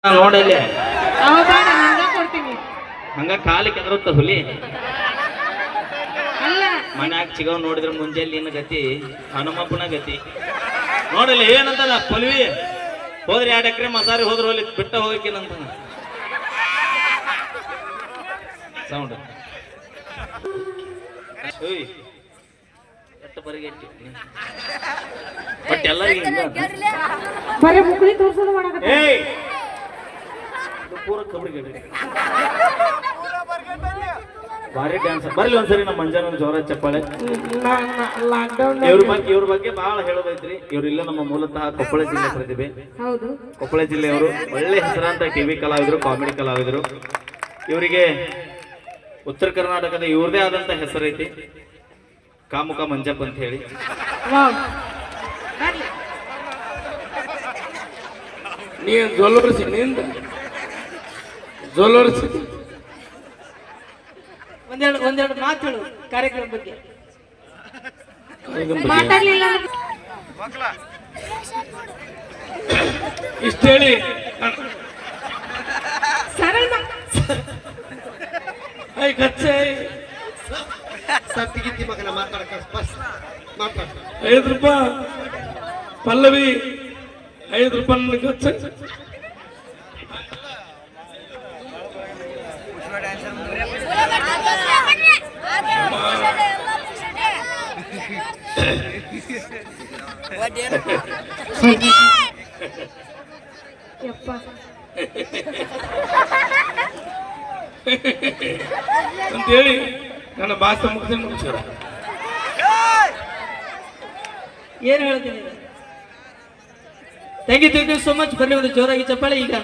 ನೋಡಲ್ಲಿ ಅವ ಬೇಡ ನಂಗ ಕೊಡ್ತೀನಿ. ಹಂಗ ಕಾಲಿ ಕೆದರುತ್ತ ಹುಲಿ ಅಲ್ಲ ಮನ್ಯಾಗ ಚಿಗವ್ ನೋಡಿದ್ರೆ ಮುಂಜಾನೆ ನಿನ್ನ ಗತಿ ಹನುಮಪ್ಪನ ಗತಿ ನೋಡಲಿ ಏನಂತಾನ ಪಲ್ವಿ ಹೋದ್ರಿ 2 ಎಕರೆ ಮಸಾರಿ ಹೋದ್ರ ಹೋಗ್ಲಿ ಬಿಟ್ಟ ಹೋಗಕ್ಕೇನಂತ ಸೌಂಡ್ ಎಷ್ಟ ಬರಿಗೆ ಬಟ್ ಎಲ್ಲರಿಗೂ ಬರೀ ಮುಕ್ಳಿ ತೋರ್ಸೋದು ಮಾಡಕತ್ತ. ಏಯ್ ಪೂರ ಕಬಡ್ಡಿ ಭಾರಿ ಡ್ಯಾನ್ಸ್ ಬರ್ಲಿ ಒಂದ್ಸರಿ ನಮ್ಮ ಮಂಜಾನ ಜೋರ ಚಪ್ಪಾಳೆ. ಇವ್ರ ಬಗ್ಗೆ ಬಹಳ ಹೇಳೋದೈತ್ರಿ. ಇವ್ರು ಇಲ್ಲ ನಮ್ಮ ಮೂಲತಃ ಕೊಪ್ಪಳ ಜಿಲ್ಲೆ ಪ್ರತಿಭೆ. ಹೌದು, ಕೊಪ್ಪಳ ಜಿಲ್ಲೆಯವರು ಒಳ್ಳೆ ಹೆಸರಾಂತ ಟಿವಿ ಕಲಾವಿದರು, ಕಾಮಿಡಿ ಕಲಾವಿದರು. ಇವರಿಗೆ ಉತ್ತರ ಕರ್ನಾಟಕದ ಇವ್ರದೇ ಆದಂತ ಹೆಸರೈತಿ, ಕಾಮುಕ ಮಂಜಪ್ಪ ಅಂತ ಹೇಳಿ. ನೀನ್ ಜೋಲೋರ್ಸಿ ನಿಂದ ಜೋಲೋರ್ಸಿ ಒಂದೆರಡು ಮಾತು ಹೇಳು ಕಾರ್ಯಕ್ರಮ ಬಗ್ಗೆ. ಮಾತಾಡ್ಲಿಲ್ಲ ಇಷ್ಟ ಹೇಳಿ ಸರಳ ಕಚ್ಚೆ ಸತ್ತಿಗಿತ್ತಿ ಮಗನ ಮಾತಾಡಕ ಮಾತಾಡ 5 ರೂಪಾಯಿ ಪಲ್ಲವಿ 5 ರೂಪಾಯಿ ಕಚ್ಚೆ ಯಪ್ಪ ಅಂತೇಳಿ ನನ್ನ ಭಾಷೆ ಮುಗಿಸ್ತಾರ. ಏನ್ ಹೇಳ್ತೀನಿ. Thank you so much. ಬರ್ಲಿ ಒಂದು ಜೋರಾಗಿ ಚಪ್ಪಾಳೆ. ಈಗ